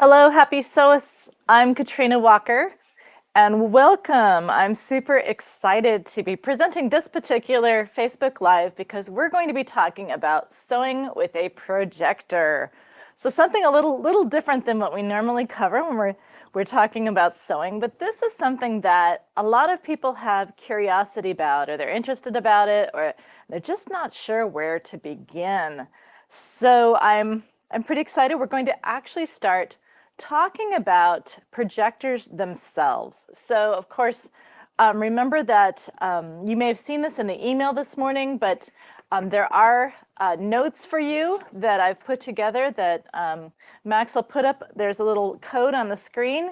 Hello, happy SOAS. I'm Katrina Walker, and welcome. I'm super excited to be presenting this particular Facebook Live because we're going to be talking about sewing with a projector. So something a little different than what we normally cover when we're talking about sewing, but this is something that a lot of people have curiosity about, or they're interested about it, or they're just not sure where to begin. So I'm pretty excited. We're going to actually start talking about projectors themselves. So of course, remember that you may have seen this in the email this morning, but there are notes for you that I've put together that Max will put up. There's a little code on the screen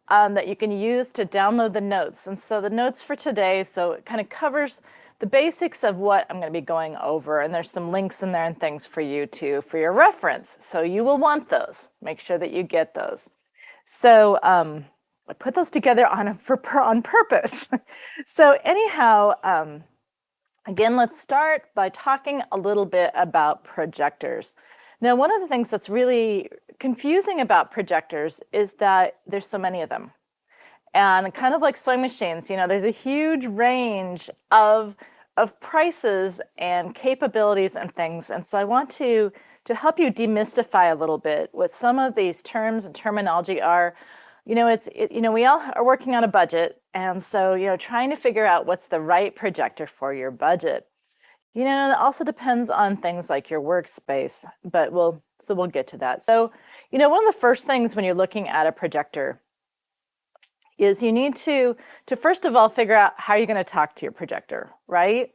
that you can use to download the notes. And so the notes for today, so it kind of covers the basics of what I'm going to be going over, and there's some links in there and things for you too for your reference. So you will want those. Make sure that you get those. So I put those together on purpose. So anyhow, again, let's start by talking a little bit about projectors. Now, one of the things that's really confusing about projectors is that there's so many of them. And kind of like sewing machines, there's a huge range of prices and capabilities and things. And so I want to help you demystify a little bit what some of these terms and terminology are. We all are working on a budget. And so, trying to figure out what's the right projector for your budget. It also depends on things like your workspace, but we'll get to that. So, one of the first things when you're looking at a projector is you need to first of all figure out how you're going to talk to your projector, right?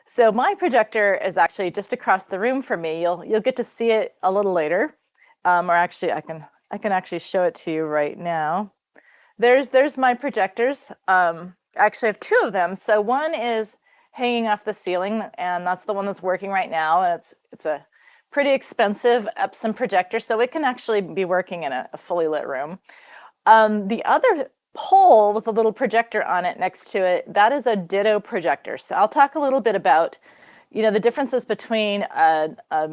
So my projector is actually just across the room from me. You'll get to see it a little later, or actually I can actually show it to you right now. There's my projectors. Actually, I have two of them. So one is hanging off the ceiling, and that's the one that's working right now. And it's a pretty expensive Epson projector, so it can actually be working in a fully lit room. The other pole with a little projector on it next to it, that is a ditto projector. So I'll talk a little bit about, the differences between a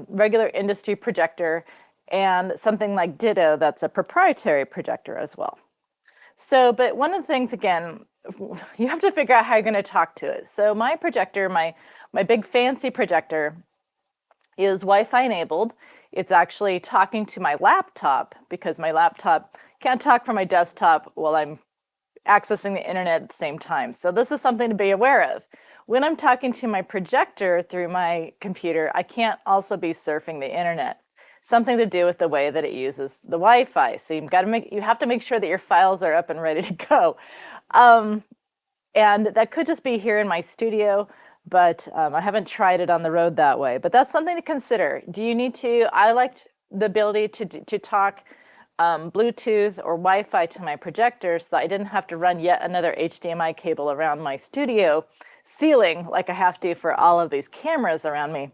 regular industry projector and something like ditto that's a proprietary projector as well. So, but one of the things, again, you have to figure out how you're going to talk to it. So my projector, my big fancy projector is Wi-Fi enabled. It's actually talking to my laptop because my laptop can't talk from my desktop while I'm accessing the internet at the same time. So this is something to be aware of. When I'm talking to my projector through my computer, I can't also be surfing the internet. Something to do with the way that it uses the Wi-Fi. So you have to make sure that your files are up and ready to go. And that could just be here in my studio, but I haven't tried it on the road that way. But that's something to consider. I liked the ability to talk Bluetooth or Wi-Fi to my projector so that I didn't have to run yet another HDMI cable around my studio ceiling like I have to for all of these cameras around me.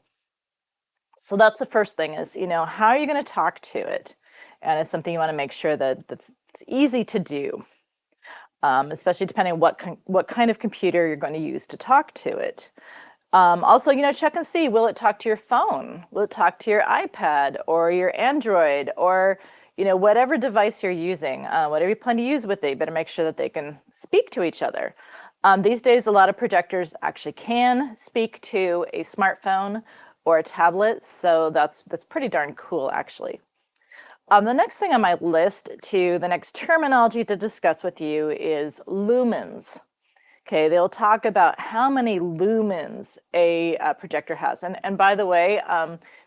So that's the first thing is, how are you going to talk to it? And it's something you want to make sure that it's easy to do, especially depending on what kind of computer you're going to use to talk to it. Also, check and see, will it talk to your phone? Will it talk to your iPad or your Android or whatever device you're using, whatever you plan to use with it, you better make sure that they can speak to each other. These days, a lot of projectors actually can speak to a smartphone or a tablet, so that's pretty darn cool, actually. The next thing on my list the next terminology to discuss with you is lumens. Okay, they'll talk about how many lumens a projector has. And by the way,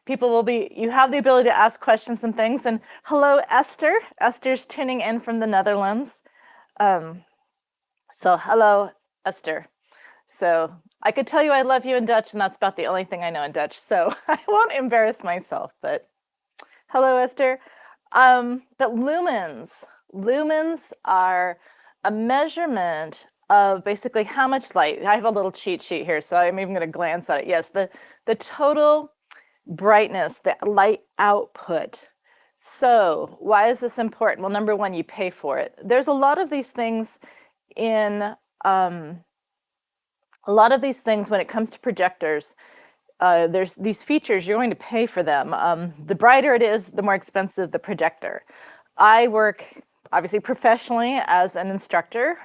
you have the ability to ask questions and things. And hello, Esther. Esther's tuning in from the Netherlands. So hello, Esther. So I could tell you I love you in Dutch, and that's about the only thing I know in Dutch. So I won't embarrass myself, but hello, Esther. But lumens are a measurement of basically how much light. I have a little cheat sheet here, so I'm even going to glance at it. Yes, the total brightness, the light output. So why is this important? Well, number one, you pay for it. There's a lot of these things when it comes to projectors. There's these features, you're going to pay for them. The brighter it is, the more expensive the projector. I work obviously professionally as an instructor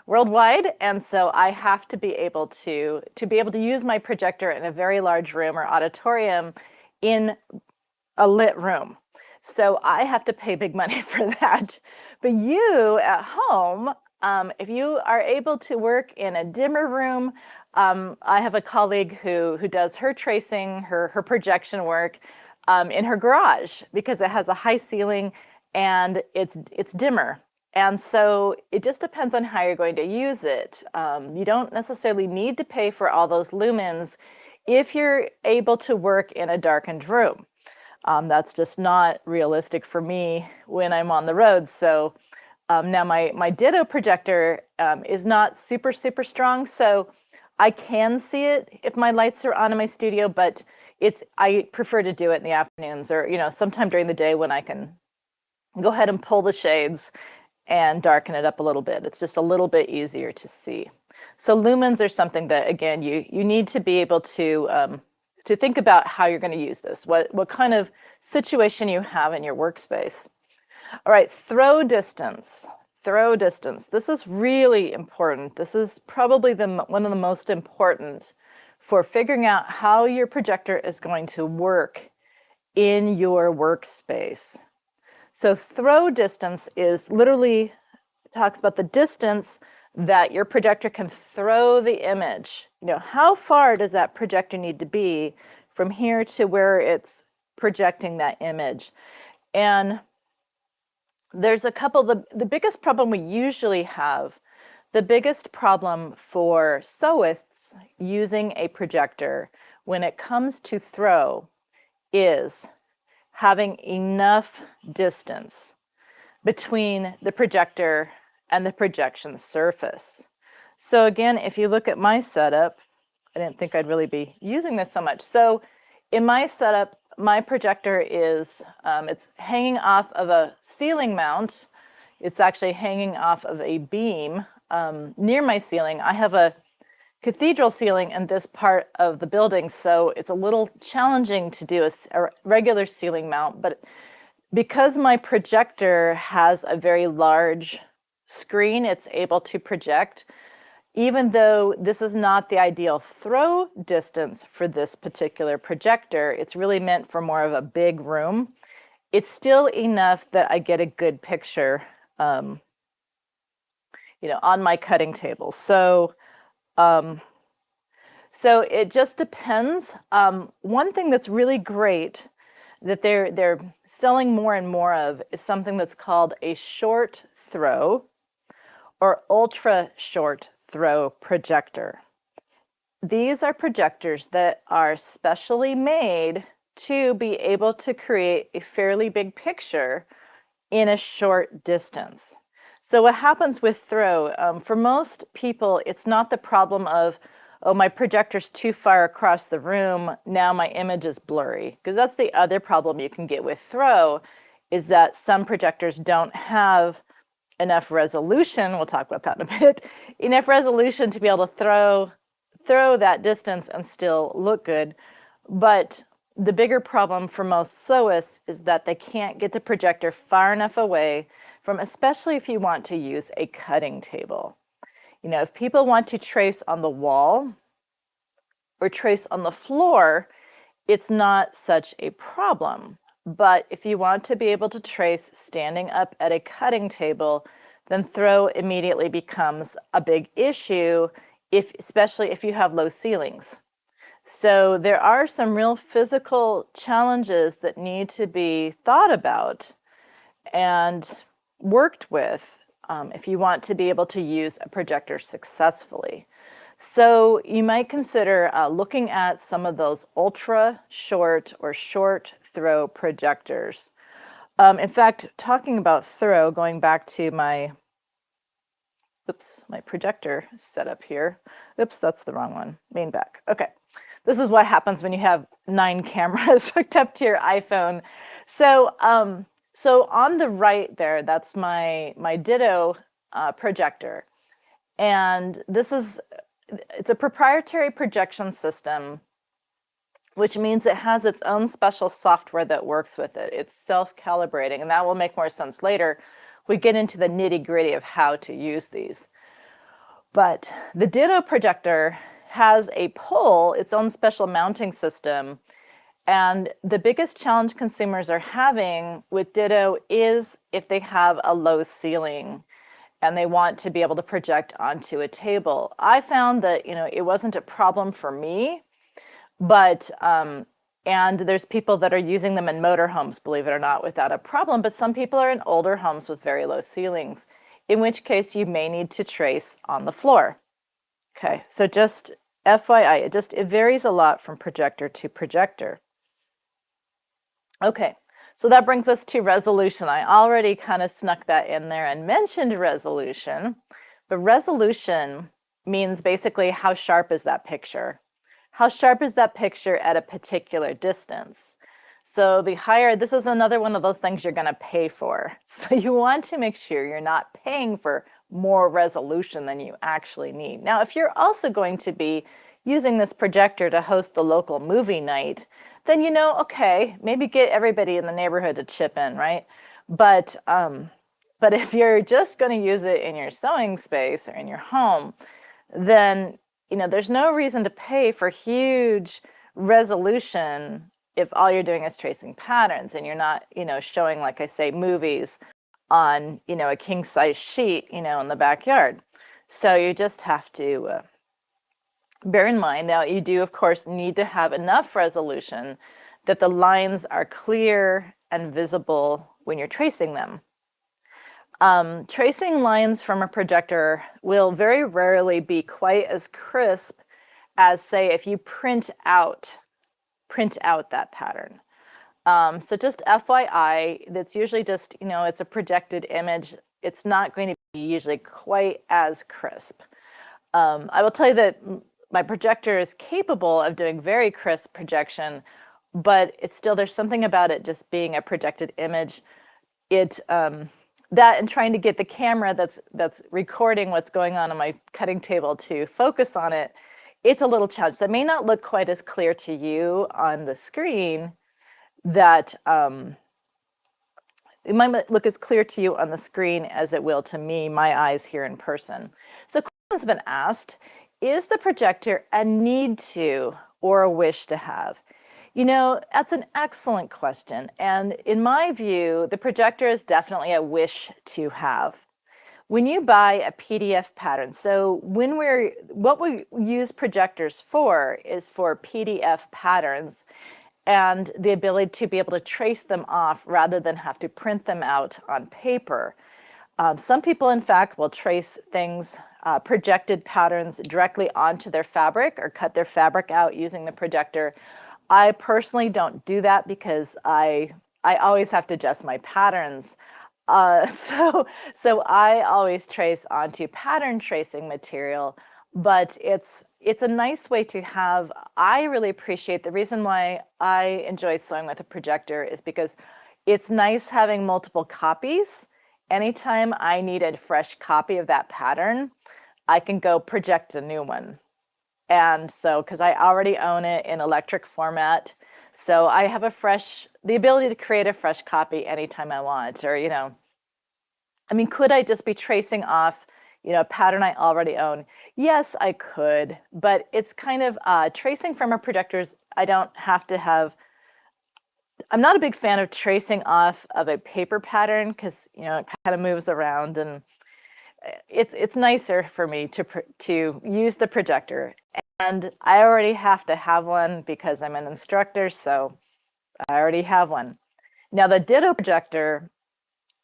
worldwide, and so I have to be able to use my projector in a very large room or auditorium in a lit room. So I have to pay big money for that. But you at home, if you are able to work in a dimmer room, I have a colleague who does her tracing, her projection work in her garage because it has a high ceiling and it's dimmer. And so it just depends on how you're going to use it. You don't necessarily need to pay for all those lumens if you're able to work in a darkened room. That's just not realistic for me when I'm on the road. So now my Ditto projector is not super strong, so I can see it if my lights are on in my studio, but I prefer to do it in the afternoons or sometime during the day when I can go ahead and pull the shades and darken it up a little bit. It's just a little bit easier to see. So lumens are something that, again, you need to be able to think about how you're going to use this, what kind of situation you have in your workspace. All right, throw distance. Throw distance. This is really important. This is probably one of the most important for figuring out how your projector is going to work in your workspace. So throw distance is literally talks about the distance that your projector can throw the image. How far does that projector need to be from here to where it's projecting that image? And there's a couple, the biggest problem we usually have, the biggest problem for sewists using a projector when it comes to throw is having enough distance between the projector and the projection surface. So again, if you look at my setup, I didn't think I'd really be using this so much. So in my setup, my projector is, it's hanging off of a ceiling mount. It's actually hanging off of a beam near my ceiling. I have a cathedral ceiling in this part of the building, so it's a little challenging to do a regular ceiling mount, but because my projector has a very large screen, it's able to project. Even though this is not the ideal throw distance for this particular projector, it's really meant for more of a big room. It's still enough that I get a good picture, on my cutting table. So it just depends. One thing that's really great that they're selling more and more of is something that's called a short throw or ultra short throw projector. These are projectors that are specially made to be able to create a fairly big picture in a short distance. So what happens with throw, for most people, it's not the problem of, oh, my projector's too far across the room, now my image is blurry. Because that's the other problem you can get with throw, is that some projectors don't have enough resolution, we'll talk about that in a bit, enough resolution to be able to throw that distance and still look good. But the bigger problem for most sewists is that they can't get the projector far enough away from, especially if you want to use a cutting table. If people want to trace on the wall or trace on the floor, it's not such a problem. But if you want to be able to trace standing up at a cutting table, then throw immediately becomes a big issue, especially if you have low ceilings. So there are some real physical challenges that need to be thought about and worked with if you want to be able to use a projector successfully. So you might consider looking at some of those ultra short or short throw projectors. In fact, talking about throw, going back to my projector setup here. Oops, that's the wrong one, main back. Okay, this is what happens when you have 9 cameras hooked up to your iPhone. So on the right there, that's my Ditto projector. And it's a proprietary projection system which means it has its own special software that works with it. It's self-calibrating, and that will make more sense later. We get into the nitty-gritty of how to use these. But the Ditto projector has a pole, its own special mounting system. And the biggest challenge consumers are having with Ditto is if they have a low ceiling and they want to be able to project onto a table. I found that, it wasn't a problem for me, but and there's people that are using them in motorhomes, believe it or not, without a problem. But some people are in older homes with very low ceilings, in which case you may need to trace on the floor. Okay, so just FYI, it varies a lot from projector to projector. Okay, so that brings us to resolution. I already kind of snuck that in there and mentioned resolution, but resolution means basically how sharp is that picture? How sharp is that picture at a particular distance? So the higher, this is another one of those things you're going to pay for. So you want to make sure you're not paying for more resolution than you actually need. Now, if you're also going to be using this projector to host the local movie night, then okay, maybe get everybody in the neighborhood to chip in, right? But if you're just going to use it in your sewing space or in your home, then there's no reason to pay for huge resolution if all you're doing is tracing patterns and you're not, showing, like I say, movies on, a king size sheet, in the backyard. So you just have to bear in mind, now you do, of course, need to have enough resolution that the lines are clear and visible when you're tracing them. Tracing lines from a projector will very rarely be quite as crisp as, say, if you print out that pattern. So just FYI, that's usually just, it's a projected image. It's not going to be usually quite as crisp. I will tell you that my projector is capable of doing very crisp projection, but it's still, there's something about it just being a projected image. That and trying to get the camera that's recording what's going on my cutting table to focus on it, it's a little challenge. That may not look quite as clear to you on the screen, that it might look as clear to you on the screen as it will to me, my eyes here in person. So questions been asked, is the projector a need to or a wish to have? That's an excellent question. And in my view, the projector is definitely a wish to have. When you buy a PDF pattern, so what we use projectors for is for PDF patterns and the ability to be able to trace them off rather than have to print them out on paper. Some people, in fact, will trace things, projected patterns directly onto their fabric or cut their fabric out using the projector. I personally don't do that because I always have to adjust my patterns. So I always trace onto pattern tracing material, but it's a nice way to have. I really appreciate, the reason why I enjoy sewing with a projector is because it's nice having multiple copies. Anytime I need a fresh copy of that pattern, I can go project a new one. And so, because I already own it in electric format, so I have the ability to create a fresh copy anytime I want. Or, could I just be tracing off, a pattern I already own? Yes, I could, but it's kind of tracing from a projector's, I don't have to have, I'm not a big fan of tracing off of a paper pattern because, it kind of moves around, and it's nicer for me to use the projector. And I already have to have one because I'm an instructor, so I already have one. Now the Ditto projector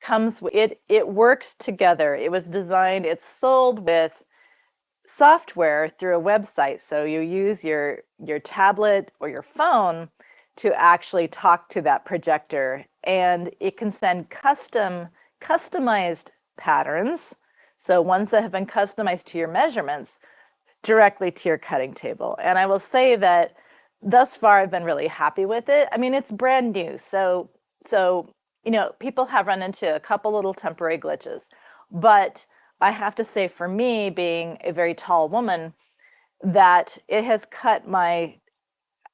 it works together. It was designed, it's sold with software through a website. So you use your tablet or your phone to actually talk to that projector, and it can send customized patterns, so ones that have been customized to your measurements, directly to your cutting table. And I will say that thus far I've been really happy with it. It's brand new, so people have run into a couple little temporary glitches, but I have to say, for me, being a very tall woman, that it has cut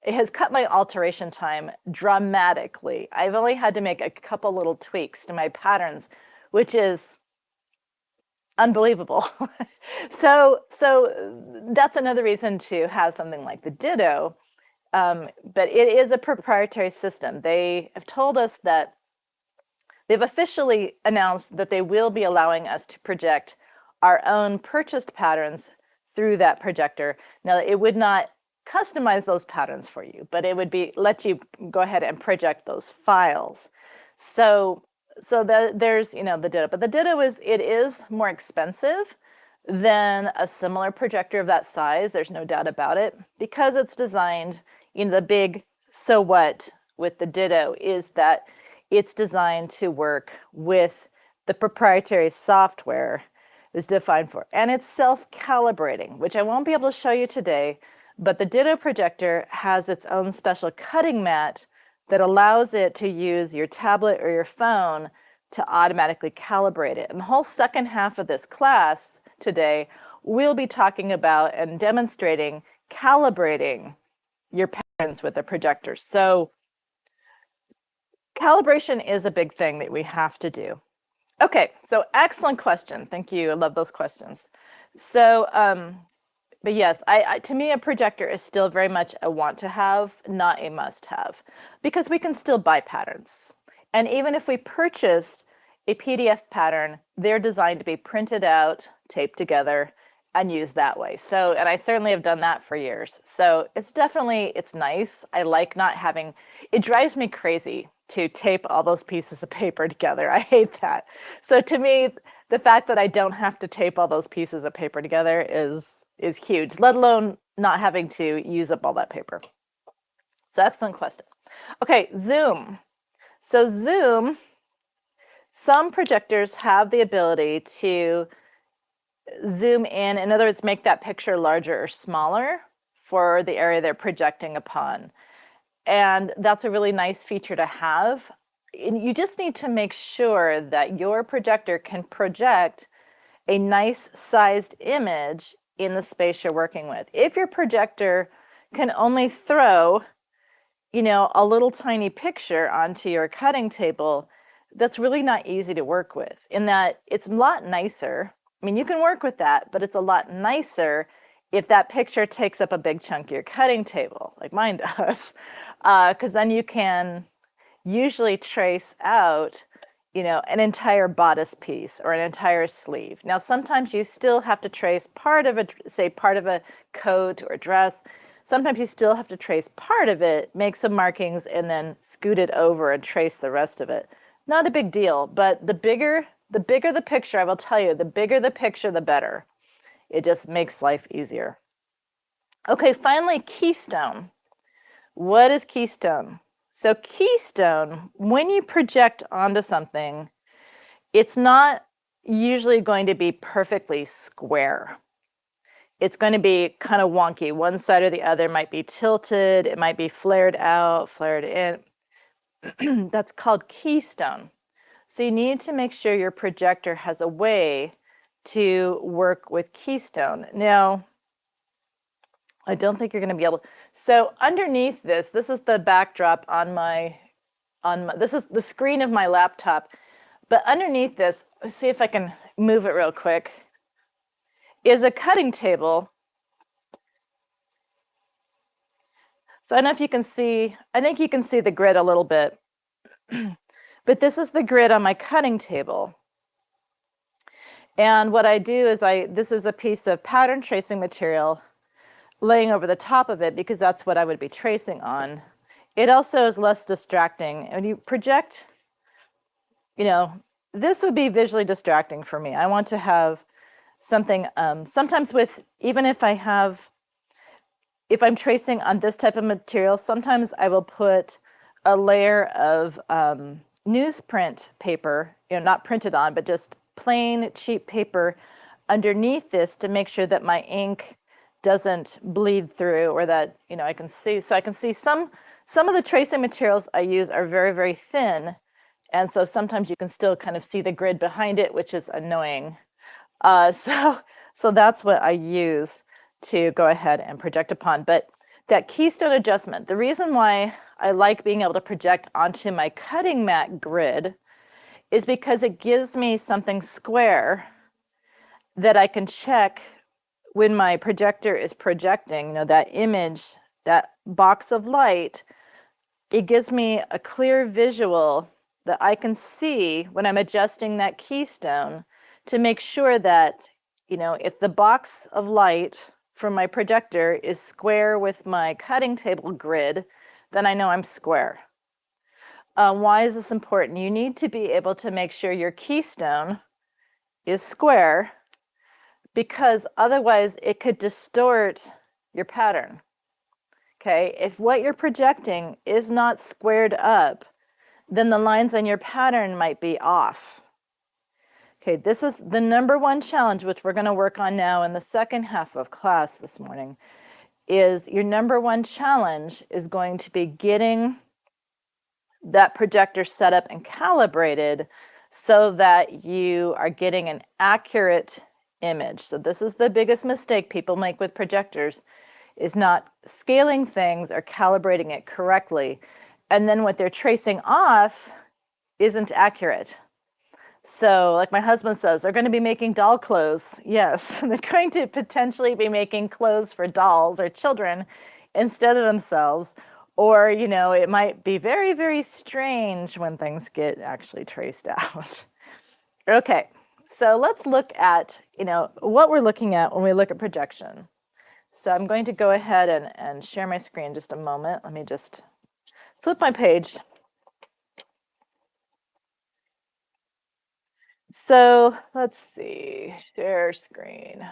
it has cut my alteration time dramatically. I've only had to make a couple little tweaks to my patterns, which is unbelievable. So that's another reason to have something like the Ditto. But it is a proprietary system. They have told us that they've officially announced that they will be allowing us to project our own purchased patterns through that projector. Now, it would not customize those patterns for you, but it would let you go ahead and project those files. So there's the Ditto, but the Ditto is more expensive than a similar projector of that size. There's no doubt about it, because it's designed. The big so what with the Ditto is that it's designed to work with the proprietary software is defined for, and it's self-calibrating, which I won't be able to show you today, but the Ditto projector has its own special cutting mat that allows it to use your tablet or your phone to automatically calibrate it. And the whole second half of this class today, we'll be talking about and demonstrating calibrating your patterns with the projector. So calibration is a big thing that we have to do. Okay, so excellent question. Thank you. I love those questions. So, but yes, to me, a projector is still very much a want to have, not a must have, because we can still buy patterns. And even if we purchase a PDF pattern, they're designed to be printed out, taped together, and used that way. So, and I certainly have done that for years. So it's nice. I like not having, it drives me crazy to tape all those pieces of paper together. I hate that. So to me, the fact that I don't have to tape all those pieces of paper together is huge, let alone not having to use up all that paper. So excellent question. Okay, Zoom. So Zoom, some projectors have the ability to zoom in other words, make that picture larger or smaller for the area they're projecting upon. And that's a really nice feature to have. And you just need to make sure that your projector can project a nice sized image in the space you're working with. If your projector can only throw, a little tiny picture onto your cutting table, that's really not easy to work with, in that it's a lot nicer. I mean, you can work with that, but it's a lot nicer if that picture takes up a big chunk of your cutting table, like mine does, because then you can usually trace out, an entire bodice piece or an entire sleeve. Now, sometimes you still have to trace part of a coat or dress. Sometimes you still have to trace part of it, make some markings, and then scoot it over and trace the rest of it. Not a big deal, but the bigger the picture, I will tell you, the bigger the picture, the better. It just makes life easier. Okay, finally, keystone. What is keystone? So keystone, when you project onto something, it's not usually going to be perfectly square. It's going to be kind of wonky. One side or the other might be tilted. It might be flared out, flared in. That's called keystone. So you need to make sure your projector has a way to work with keystone. Now, I don't think you're going to be able to. So underneath this is the backdrop this is the screen of my laptop. But underneath this, let's see if I can move it real quick, is a cutting table. So I don't know if you can see, I think you can see the grid a little bit. But this is the grid on my cutting table. And what I do is this is a piece of pattern tracing material laying over the top of it, because that's what I would be tracing on. It also is less distracting. When you project, this would be visually distracting for me. I want to have something, sometimes even if I'm tracing on this type of material, sometimes I will put a layer of newsprint paper, not printed on, but just plain cheap paper underneath this to make sure that my ink doesn't bleed through, or that, I can see. So I can see some of the tracing materials I use are very, very thin. And so sometimes you can still kind of see the grid behind it, which is annoying. So that's what I use to go ahead and project upon. But That keystone adjustment, the reason why I like being able to project onto my cutting mat grid is because it gives me something square that I can check when my projector is projecting, that image, that box of light. It gives me a clear visual that I can see when I'm adjusting that keystone to make sure that, if the box of light from my projector is square with my cutting table grid, then I know I'm square. Why is this important? You need to be able to make sure your keystone is square, because otherwise it could distort your pattern. Okay, if what you're projecting is not squared up, then the lines on your pattern might be off. Okay, this is the number one challenge, which we're going to work on now in the second half of class this morning, is your number one challenge is going to be getting that projector set up and calibrated so that you are getting an accurate image. So this is the biggest mistake people make with projectors, is not scaling things or calibrating it correctly. And then what they're tracing off isn't accurate. So like my husband says, they're going to be making doll clothes. Yes, they're going to potentially be making clothes for dolls or children instead of themselves. Or, it might be very, very strange when things get actually traced out. Okay, so let's look at, what we're looking at when we look at projection. So I'm going to go ahead and share my screen just a moment. Let me just flip my page. So let's see, share screen.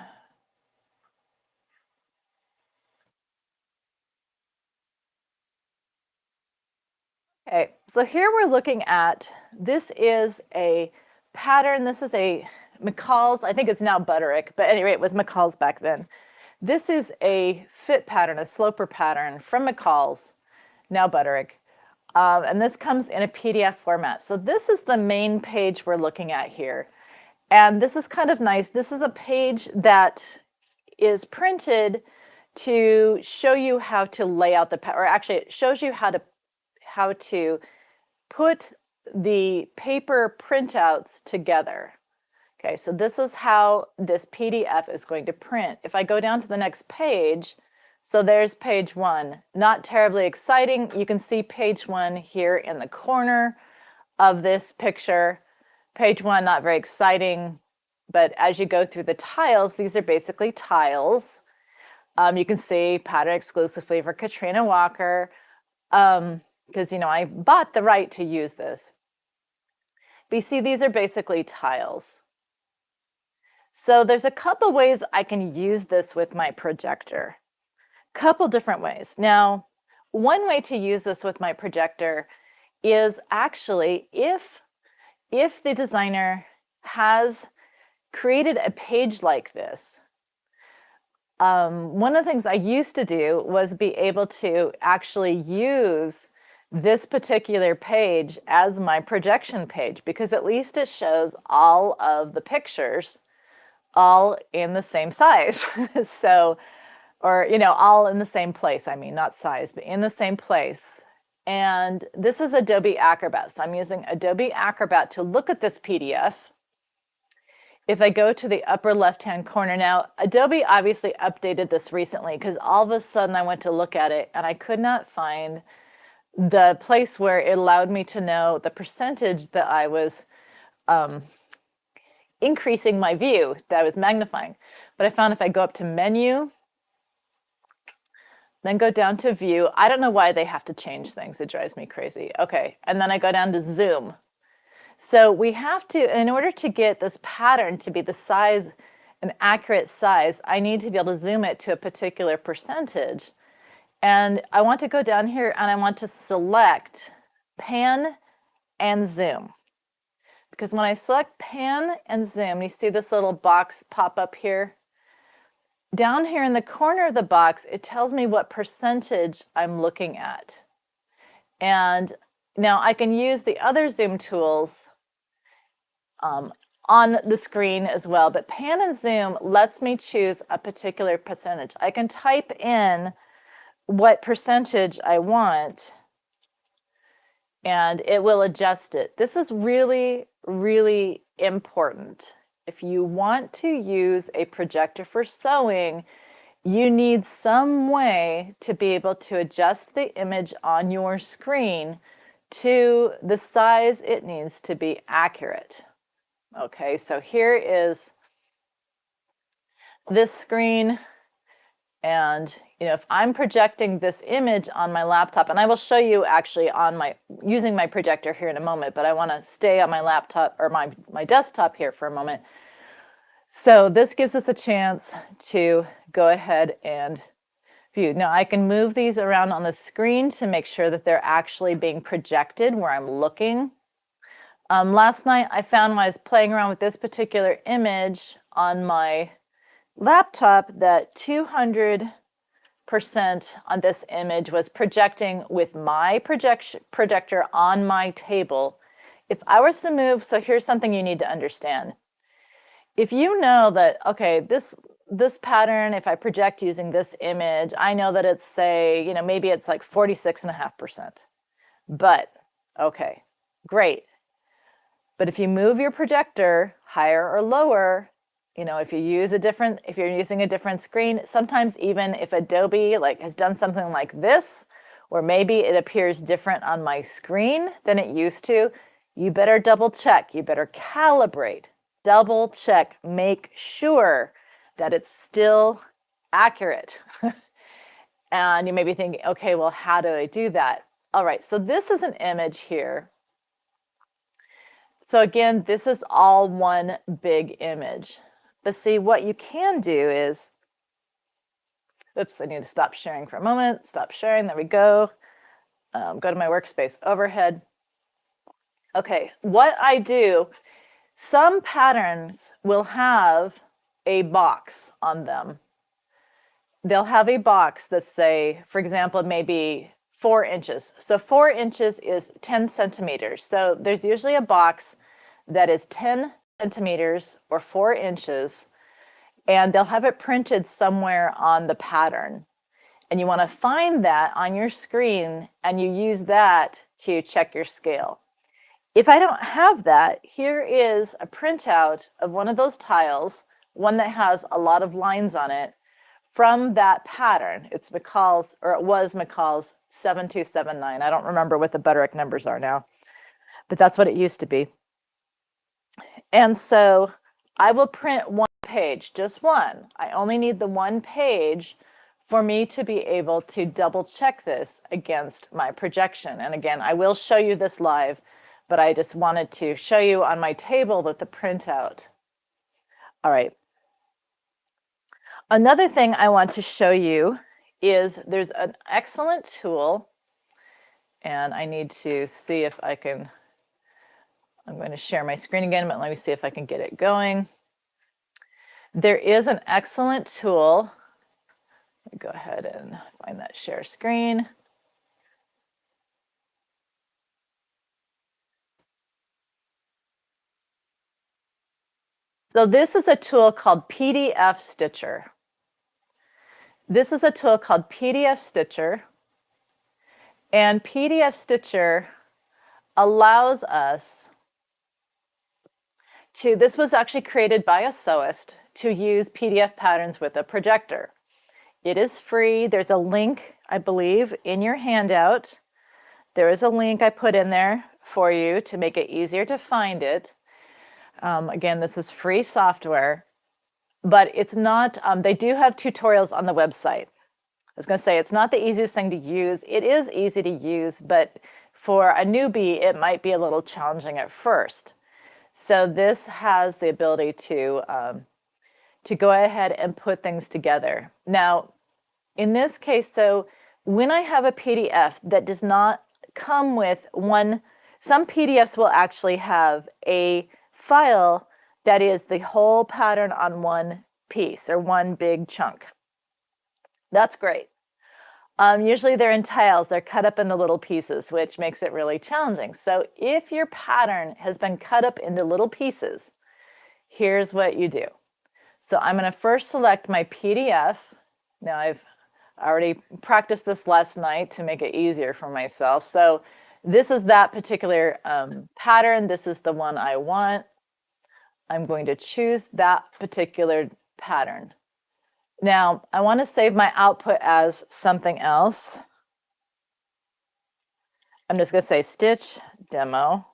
Okay, so here we're looking at, this is a pattern. This is a McCall's, I think it's now Butterick, but anyway, it was McCall's back then. This is a fit pattern, a sloper pattern from McCall's, now Butterick. And this comes in a PDF format. So this is the main page we're looking at here. And this is kind of nice. This is a page that is printed to show you how to lay out the, or actually it shows you how to put the paper printouts together. Okay, so this is how this PDF is going to print. If I go down to the next page, so there's page 1. Not terribly exciting. You can see page 1 here in the corner of this picture. Page 1, not very exciting, but as you go through the tiles, these are basically tiles. You can see pattern exclusively for Katrina Walker, because I bought the right to use this. But you see, these are basically tiles. So there's a couple ways I can use this with my projector. Couple different ways. Now, one way to use this with my projector is actually if the designer has created a page like this. One of the things I used to do was be able to actually use this particular page as my projection page, because at least it shows all of the pictures all in the same size. So, or, all in the same place. I mean, not size, but in the same place. And this is Adobe Acrobat. So I'm using Adobe Acrobat to look at this PDF. If I go to the upper left-hand corner now, Adobe obviously updated this recently, because all of a sudden I went to look at it and I could not find the place where it allowed me to know the percentage that I was increasing my view, that I was magnifying. But I found if I go up to menu, then go down to view, I don't know why they have to change things. It drives me crazy. Okay, and then I go down to zoom. So we have to, in order to get this pattern to be the size, an accurate size, I need to be able to zoom it to a particular percentage. And I want to go down here and I want to select pan and zoom. Because when I select pan and zoom, you see this little box pop up here. Down here in the corner of the box, it tells me what percentage I'm looking at. And now I can use the other zoom tools on the screen as well, but pan and zoom lets me choose a particular percentage. I can type in what percentage I want, and it will adjust it. This is really, really important. If you want to use a projector for sewing, you need some way to be able to adjust the image on your screen to the size it needs to be accurate. Okay, so here is this screen, and if I'm projecting this image on my laptop, and I will show you actually on using my projector here in a moment, but I want to stay on my laptop or my desktop here for a moment. So this gives us a chance to go ahead and view. Now I can move these around on the screen to make sure that they're actually being projected where I'm looking. Last night I found when I was playing around with this particular image on my laptop that 200% on this image was projecting with my projector on my table. If I was to move, so here's something you need to understand. If you know that, okay, this pattern, if I project using this image, I know that it's, say, maybe it's like 46.5%. But, okay, great. But if you move your projector higher or lower, if you're using a different screen, sometimes even if Adobe has done something like this, or maybe it appears different on my screen than it used to, you better double check, you better calibrate, double check, make sure that it's still accurate. And you may be thinking, okay, well, how do I do that? All right, so this is an image here. So again, this is all one big image. But see, what you can do is, oops, I need to stop sharing for a moment. Stop sharing, there we go. Go to my workspace overhead. Okay, what I do, some patterns will have a box on them. They'll have a box that say, for example, maybe 4 inches. So 4 inches is 10 centimeters. So there's usually a box that is 10 centimeters or 4 inches, and they'll have it printed somewhere on the pattern. And you want to find that on your screen, and you use that to check your scale. If I don't have that, here is a printout of one of those tiles, one that has a lot of lines on it, from that pattern. It's McCall's, or it was McCall's 7279. I don't remember what the Butterick numbers are now, but that's what it used to be. And so I will print one page, just one. I only need the one page for me to be able to double check this against my projection. And again, I will show you this live, but I just wanted to show you on my table that the printout. All right. Another thing I want to show you is there's an excellent tool, and I need to see if I can, I'm going to share my screen again, but let me see if I can get it going. There is an excellent tool. Let me go ahead and find that share screen. So this is a tool called PDF Stitcher. This is a tool called PDF Stitcher. And PDF Stitcher allows us to, this was actually created by a sewist to use PDF patterns with a projector. It is free. There's a link, I believe, in your handout. There is a link I put in there for you to make it easier to find it. Again, this is free software, but it's not, they do have tutorials on the website. I was going to say, it's not the easiest thing to use. It is easy to use, but for a newbie, it might be a little challenging at first. So this has the ability to go ahead and put things together. Now, in this case, so when I have a PDF that does not come with one, some PDFs will actually have a file that is the whole pattern on one piece or one big chunk. That's great. Usually they're in tiles, they're cut up into little pieces, which makes it really challenging. So if your pattern has been cut up into little pieces, here's what you do. So I'm going to first select my PDF. Now I already practiced this last night to make it easier for myself. So this is that particular pattern. This is the one I want. I'm going to choose that particular pattern. Now, I want to save my output as something else. I'm just going to say stitch demo.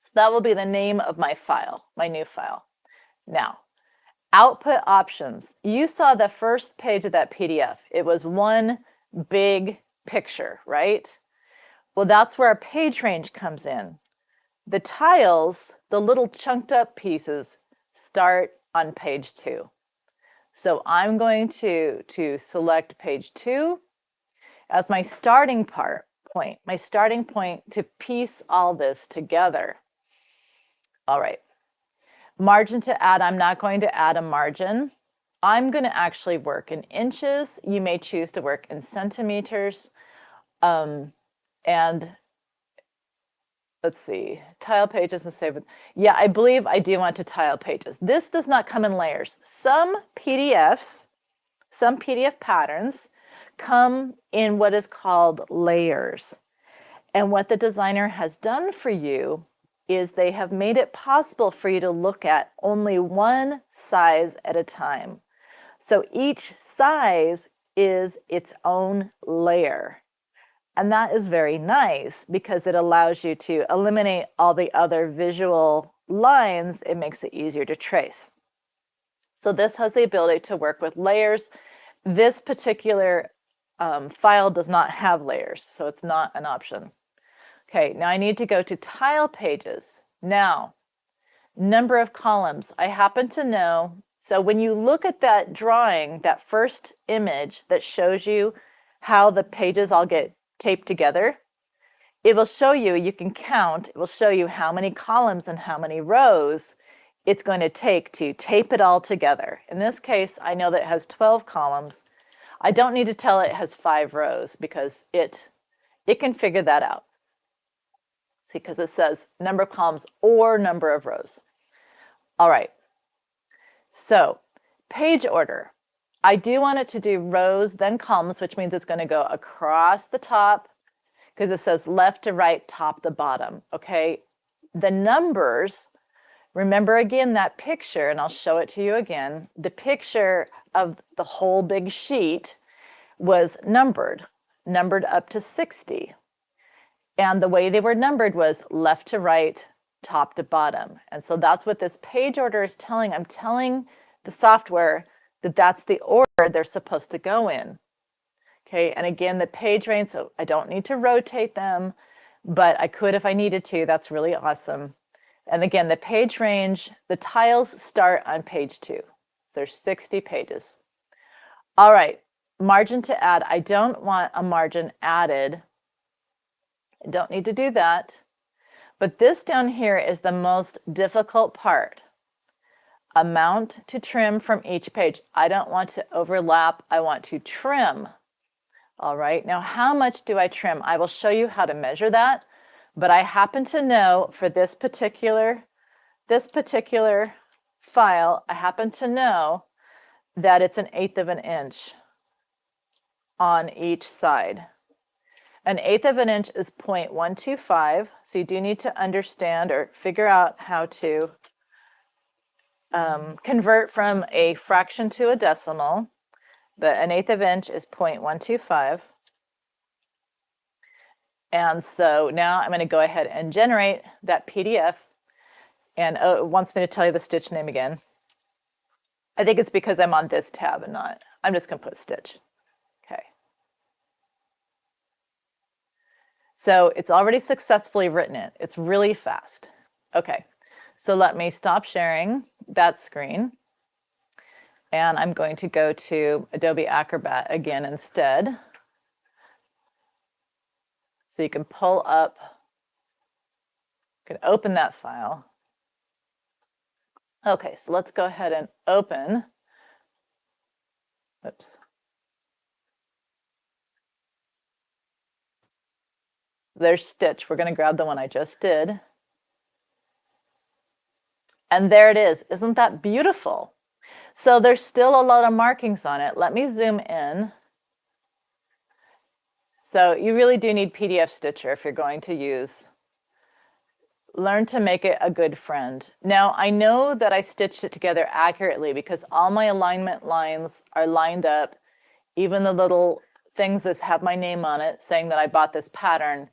So that will be the name of my file, my new file. Now, output options. You saw the first page of that PDF. It was one big picture, right? Well, that's where our page range comes in. The tiles, the little chunked up pieces, start on page 2. So I'm going to select page 2 as my starting point, my starting point to piece all this together. All right. Margin to add, I'm not going to add a margin. I'm going to actually work in inches. You may choose to work in centimeters. And let's see, tile pages and save it. Yeah, I believe I do want to tile pages. This does not come in layers. Some PDF patterns come in what is called layers. And what the designer has done for you is they have made it possible for you to look at only one size at a time. So each size is its own layer. And that is very nice because it allows you to eliminate all the other visual lines. It makes it easier to trace. So this has the ability to work with layers. This particular file does not have layers, so it's not an option. Okay, now I need to go to tile pages. Now, number of columns. I happen to know, so when you look at that drawing, that first image that shows you how the pages all get taped together, it will show you, you can count, it will show you how many columns and how many rows it's going to take to tape it all together. In this case, I know that it has 12 columns. I don't need to tell it has 5 rows because it can figure that out. See, because it says number of columns or number of rows. All right. So page order. I do want it to do rows, then columns, which means it's going to go across the top because it says left to right, top to bottom. Okay. The numbers, remember again that picture, and I'll show it to you again. The picture of the whole big sheet was numbered up to 60. And the way they were numbered was left to right, top to bottom. And so that's what this page order is telling. I'm telling the software that that's the order they're supposed to go in. Okay, and again, the page range, so I don't need to rotate them, but I could if I needed to. That's really awesome. And again, the page range, the tiles start on page 2. So there's 60 pages. All right, margin to add. I don't want a margin added. I don't need to do that. But this down here is the most difficult part. Amount to trim from each page. I don't want to overlap. I want to trim. All right, now how much do I trim? I will show you how to measure that, but I happen to know for this particular file, I happen to know that it's 1/8 of an inch on each side. 1/8 of an inch is 0.125, so you do need to understand or figure out how to convert from a fraction to a decimal. But 1/8 of an inch is 0.125. And so now I'm going to go ahead and generate that PDF. And it wants me to tell you the stitch name again. I think it's because I'm on this tab and not, I'm just going to put stitch. Okay. So it's already successfully written it. It's really fast. Okay. So let me stop sharing that screen. And I'm going to go to Adobe Acrobat again instead. So you can pull up, you can open that file. Okay, so let's go ahead and open. Oops. There's Stitch. We're going to grab the one I just did. And there it is. Isn't that beautiful? So there's still a lot of markings on it. Let me zoom in. So you really do need PDF Stitcher if you're going to use. Learn to make it a good friend. Now, I know that I stitched it together accurately because all my alignment lines are lined up. Even the little things that have my name on it saying that I bought this pattern,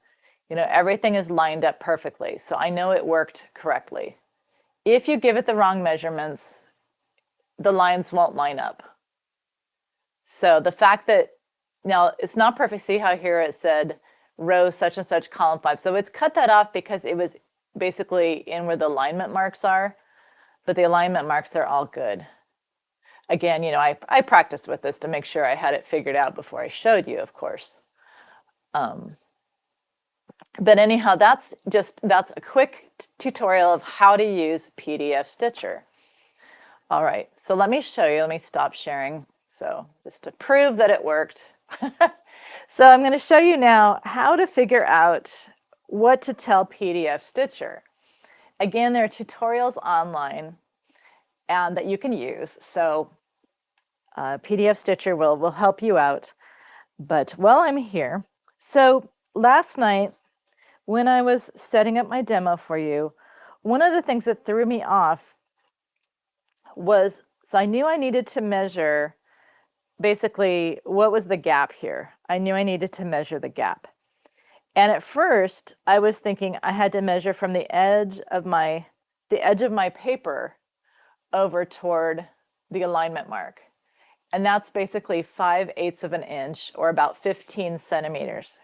you know, everything is lined up perfectly. So I know it worked correctly. If you give it the wrong measurements, the lines won't line up. So the fact that, now it's not perfect. See how here it said row such and such, column 5. So it's cut that off because it was basically in where the alignment marks are, but the alignment marks are all good. Again, you know, I practiced with this to make sure I had it figured out before I showed you, of course. But anyhow, that's a quick tutorial of how to use PDF Stitcher. All right, so let me show you. Let me stop sharing. So just to prove that it worked. So I'm going to show you now how to figure out what to tell PDF Stitcher. Again, there are tutorials online and that you can use. So PDF Stitcher will help you out. But while I'm here, so last night when I was setting up my demo for you, one of the things that threw me off was, so I knew I needed to measure basically what was the gap here. I knew I needed to measure the gap. And at first I was thinking I had to measure from the edge of my paper over toward the alignment mark. And that's basically 5/8 of an inch, or about 15 centimeters,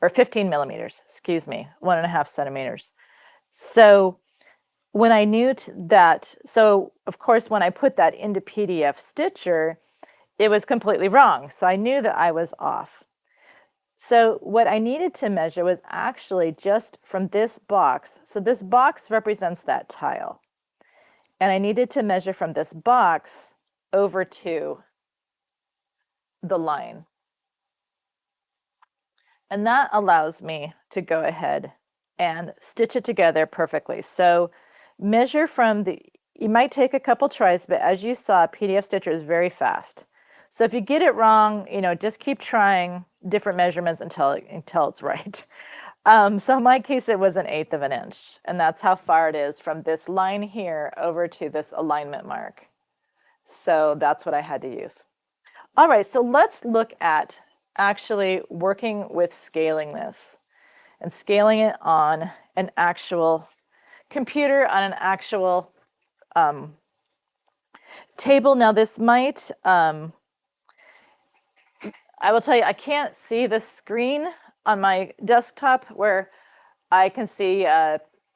or 15 millimeters, excuse me, 1.5 centimeters. So when I knew that, so of course, when I put that into PDF Stitcher, it was completely wrong. So I knew that I was off. So what I needed to measure was actually just from this box. So this box represents that tile. And I needed to measure from this box over to the line. And that allows me to go ahead and stitch it together perfectly. So measure from the, you might take a couple tries, but as you saw, PDF Stitcher is very fast. So if you get it wrong, you know, just keep trying different measurements until it's right. So in my case, it was 1/8 of an inch, and that's how far it is from this line here over to this alignment mark. So that's what I had to use. All right, so let's look at actually working with scaling this and scaling it on an actual computer, on an actual table. Now this might, I will tell you, I can't see the screen on my desktop where I can see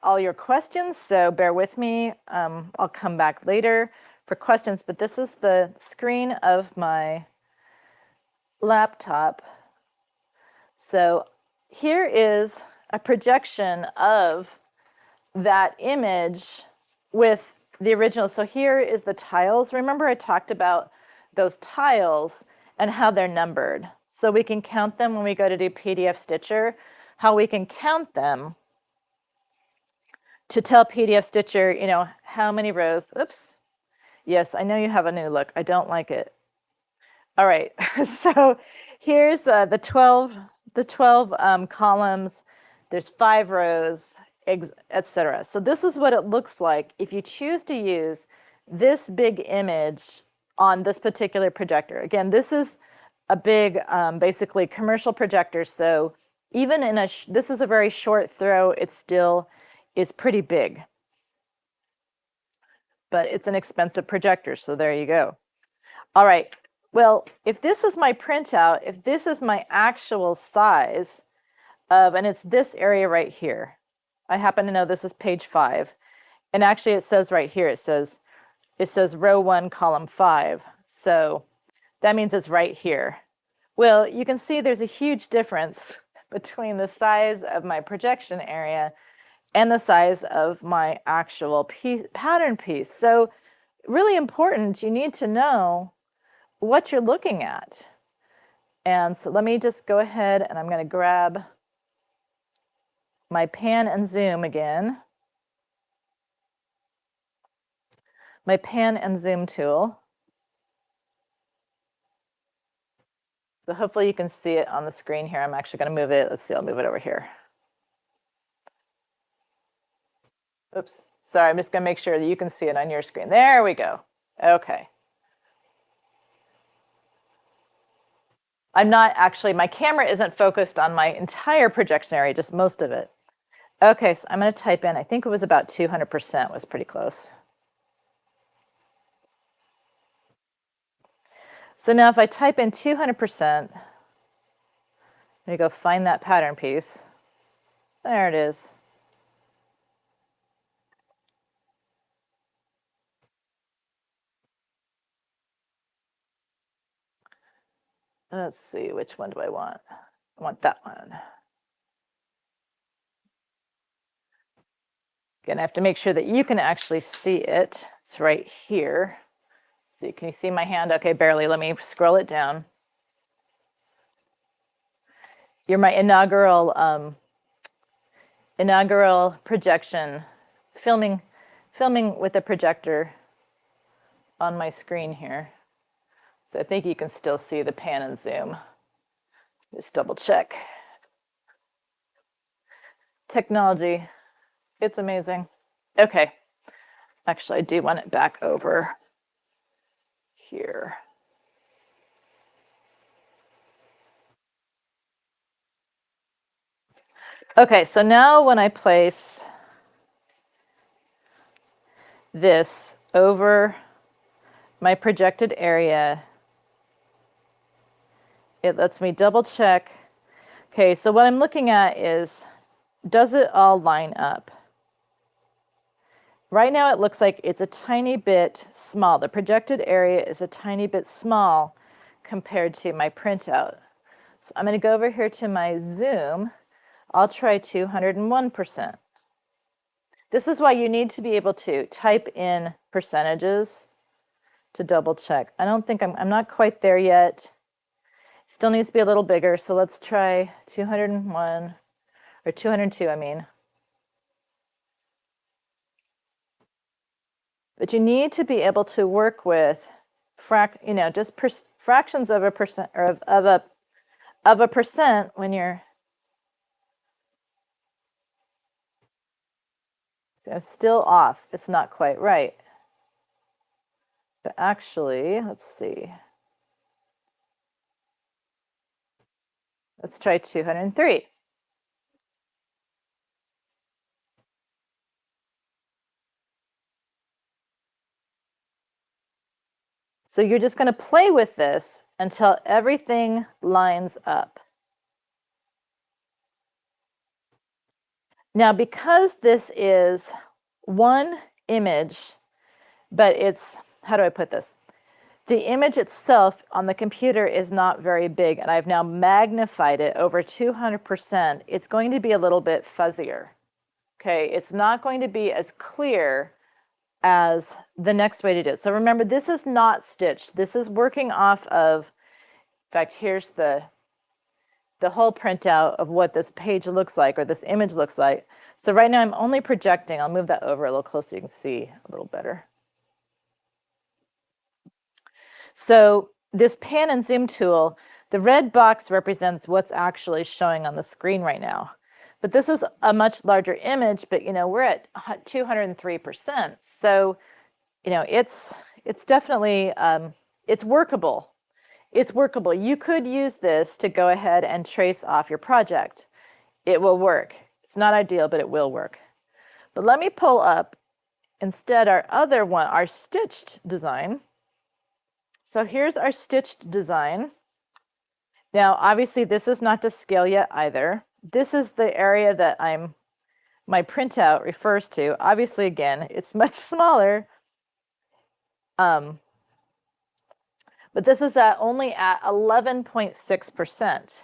all your questions, so bear with me. I'll come back later for questions, but this is the screen of my laptop. So here is a projection of that image with the original. So here is the tiles. Remember I talked about those tiles and how they're numbered. So we can count them when we go to do PDF Stitcher, how we can count them to tell PDF Stitcher, you know, how many rows. Oops. Yes, I know you have a new look. I don't like it. All right, so here's the 12 columns. There's 5 rows, etc. So this is what it looks like if you choose to use this big image on this particular projector. Again, this is a big, basically commercial projector. So even in this is a very short throw, it still is pretty big. But it's an expensive projector, so there you go. All right. Well, if this is my printout, if this is my actual size of, and it's this area right here. I happen to know this is page 5. And actually it says right here, it says row 1, column 5. So that means it's right here. Well, you can see there's a huge difference between the size of my projection area and the size of my actual pattern piece. So really important, you need to know what you're looking at. And so let me just go ahead and I'm going to grab my pan and zoom again. My pan and zoom tool. So hopefully you can see it on the screen here. I'm actually going to move it. Let's see, I'll move it over here. Oops, sorry, I'm just going to make sure that you can see it on your screen. There we go. Okay. I'm not actually, my camera isn't focused on my entire projection area, just most of it. Okay, so I'm going to type in, I think it was about 200%, was pretty close. So now if I type in 200%, I'm going to go find that pattern piece. There it is. Let's see, which one do I want? I want that one. Again, I have to make sure that you can actually see it. It's right here. See, can you see my hand? Okay, barely. Let me scroll it down. You're my inaugural projection, filming with a projector on my screen here. So I think you can still see the pan and zoom. Just double check. Technology, it's amazing. Okay, actually I do want it back over here. Okay, so now when I place this over my projected area, it lets me double check. Okay, so what I'm looking at is, does it all line up? Right now it looks like it's a tiny bit small. The projected area is a tiny bit small compared to my printout. So I'm going to go over here to my zoom. I'll try 201%. This is why you need to be able to type in percentages to double check. I don't think I'm not quite there yet. Still needs to be a little bigger, so let's try 201, or 202, I mean. But you need to be able to work with just fractions of a percent, or of a percent when you're, so I'm still off. It's not quite right. But actually, let's see. Let's try 203. So you're just going to play with this until everything lines up. Now, because this is one image, but it's, how do I put this? The image itself on the computer is not very big, and I've now magnified it over 200%. It's going to be a little bit fuzzier. Okay, it's not going to be as clear as the next way to do it. So remember, this is not stitched. This is working off of, in fact, here's the whole printout of what this page looks like, or this image looks like. So right now I'm only projecting. I'll move that over a little closer so you can see a little better. So this pan and zoom tool, the red box represents what's actually showing on the screen right now. But this is a much larger image, but we're at 203%. So, it's definitely, it's workable. It's workable. You could use this to go ahead and trace off your project. It will work. It's not ideal, but it will work. But let me pull up instead our other one, our stitched design. So here's our stitched design. Now, obviously, this is not to scale yet either. This is the area that my printout refers to. Obviously, again, it's much smaller. But this is only at 11.6%.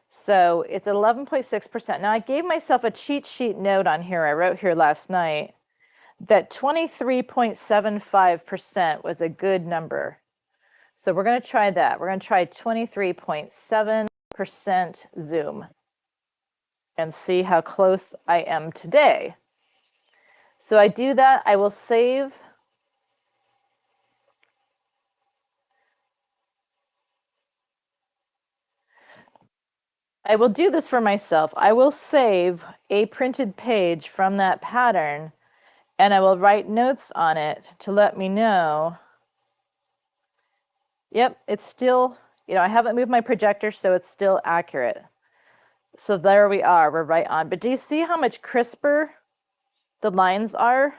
So it's 11.6%. Now, I gave myself a cheat sheet note on here. I wrote here last night that 23.75% was a good number. So we're going to try that. We're going to try 23.7% zoom and see how close I am today. So I do that. I will save. I will do this for myself. I will save a printed page from that pattern and I will write notes on it to let me know. Yep, it's still, I haven't moved my projector, so it's still accurate. So there we are, we're right on. But do you see how much crisper the lines are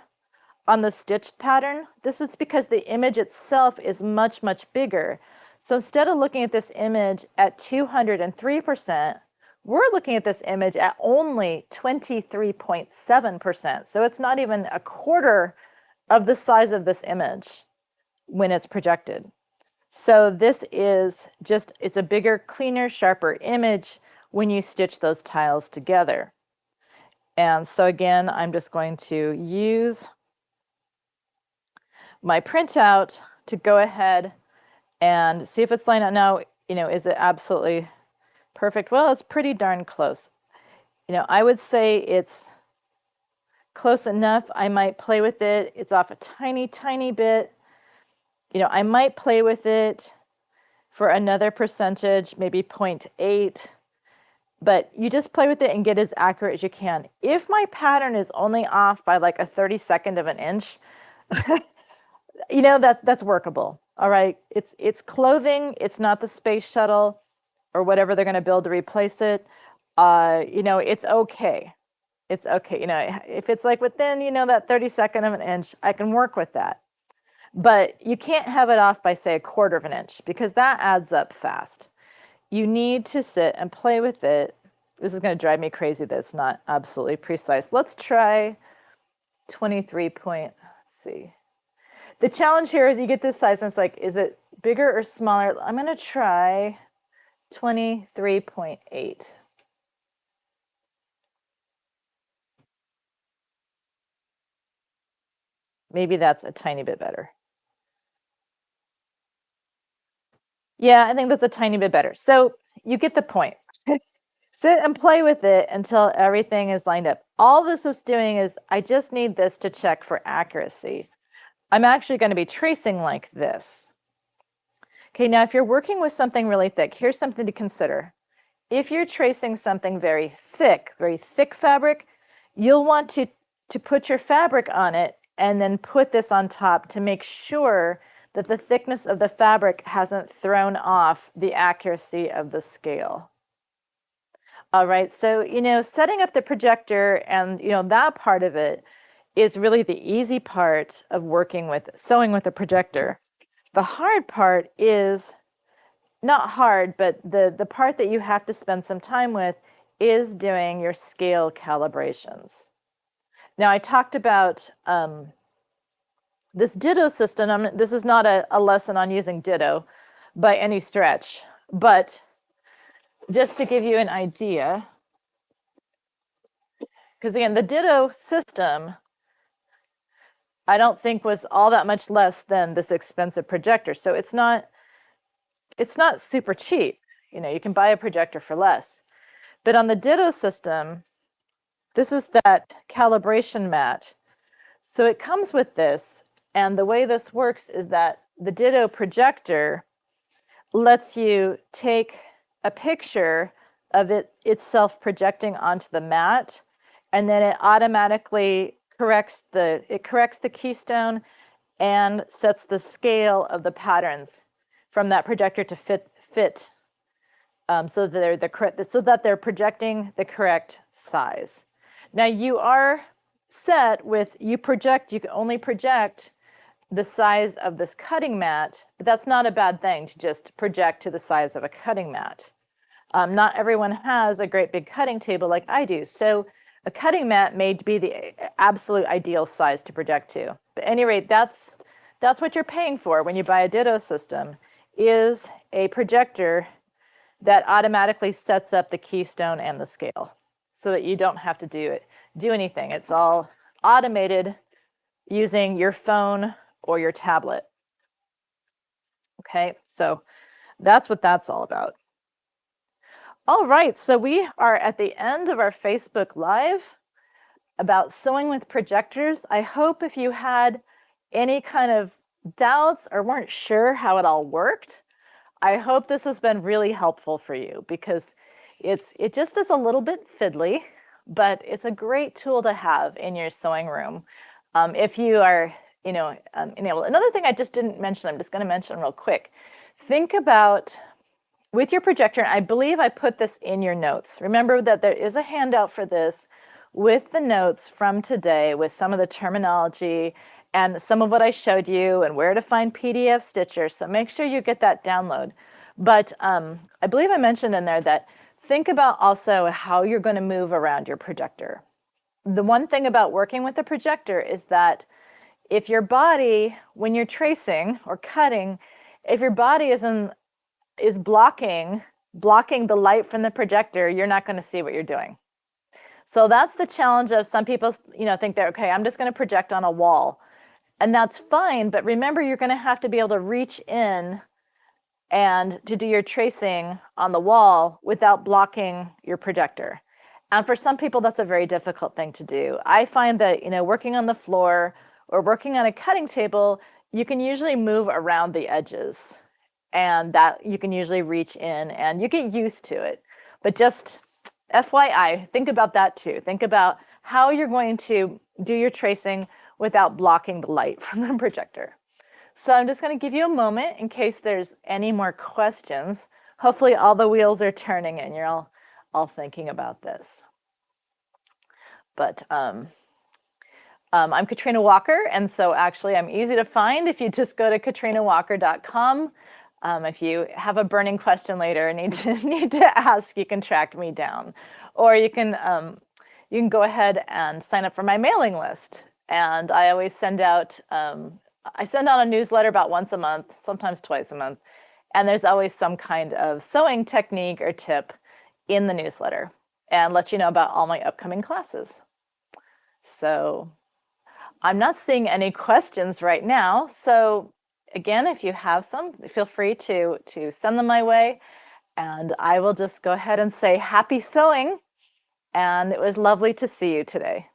on the stitched pattern? This is because the image itself is much, much bigger. So instead of looking at this image at 203%, we're looking at this image at only 23.7%. So it's not even a quarter of the size of this image when it's projected. So this is just, it's a bigger, cleaner, sharper image when you stitch those tiles together. And so again, I'm just going to use my printout to go ahead and see if it's lined up. Now, is it absolutely perfect? Well, it's pretty darn close. I would say it's close enough. I might play with it. It's off a tiny, tiny bit. I might play with it for another percentage, maybe 0.8, but you just play with it and get as accurate as you can. If my pattern is only off by like a 32nd of an inch, that's workable. All right, it's clothing. It's not the space shuttle or whatever they're going to build to replace it. It's okay. It's okay. If it's like within, that 32nd of an inch, I can work with that. But you can't have it off by, say, a quarter of an inch because that adds up fast. You need to sit and play with it. This is going to drive me crazy that it's not absolutely precise. Let's try 23 point, let's see. The challenge here is you get this size and it's like, is it bigger or smaller? I'm going to try 23.8. Maybe that's a tiny bit better. Yeah, I think that's a tiny bit better. So you get the point. Sit and play with it until everything is lined up. All this is doing is I just need this to check for accuracy. I'm actually going to be tracing like this. Okay, now if you're working with something really thick, here's something to consider. If you're tracing something very thick fabric, you'll want to put your fabric on it and then put this on top to make sure that the thickness of the fabric hasn't thrown off the accuracy of the scale. All right, so, setting up the projector and, that part of it is really the easy part of sewing with a projector. The hard part is not hard, but the part that you have to spend some time with is doing your scale calibrations. Now, I talked about this ditto system. This is not a lesson on using ditto by any stretch, but just to give you an idea, because again, the ditto system, I don't think was all that much less than this expensive projector. So it's not super cheap. You can buy a projector for less. But on the ditto system, this is that calibration mat. So it comes with this, and the way this works is that the ditto projector lets you take a picture of it itself projecting onto the mat, and then it automatically corrects the keystone and sets the scale of the patterns from that projector to fit so that they're projecting the correct size. Now you are set with you can only project the size of this cutting mat, but that's not a bad thing to just project to the size of a cutting mat. Not everyone has a great big cutting table like I do, so a cutting mat may be the absolute ideal size to project to. But at any rate, that's what you're paying for when you buy a ditto system, is a projector that automatically sets up the keystone and the scale so that you don't have to do anything. It's all automated using your phone or your tablet. Okay, so that's what that's all about. All right, so we are at the end of our Facebook Live about sewing with projectors. I hope if you had any kind of doubts or weren't sure how it all worked, I hope this has been really helpful for you because, It just is a little bit fiddly, but it's a great tool to have in your sewing room. If you are, enabled. Another thing I just didn't mention, I'm just going to mention real quick. Think about with your projector, and I believe I put this in your notes. Remember that there is a handout for this with the notes from today with some of the terminology and some of what I showed you and where to find PDF stitchers. So make sure you get that download. But I believe I mentioned in there that think about also how you're going to move around your projector. The one thing about working with a projector is that if your body, when you're tracing or cutting, if your body is blocking the light from the projector, you're not going to see what you're doing. So that's the challenge of some people, think they're, okay, I'm just going to project on a wall. And that's fine, but remember, you're going to have to be able to reach in and to do your tracing on the wall without blocking your projector. And for some people, that's a very difficult thing to do. I find that, working on the floor or working on a cutting table, you can usually move around the edges and that you can usually reach in and you get used to it. But just FYI, think about that too. Think about how you're going to do your tracing without blocking the light from the projector. So I'm just going to give you a moment in case there's any more questions. Hopefully all the wheels are turning and you're all thinking about this. But I'm Katrina Walker, and so actually I'm easy to find if you just go to katrinawalker.com. If you have a burning question later and need to ask, you can track me down, or you can go ahead and sign up for my mailing list. And I always send out a newsletter about once a month, sometimes twice a month, and there's always some kind of sewing technique or tip in the newsletter, and let you know about all my upcoming classes. So I'm not seeing any questions right now. So again, if you have some, feel free to send them my way. And I will just go ahead and say happy sewing. And it was lovely to see you today.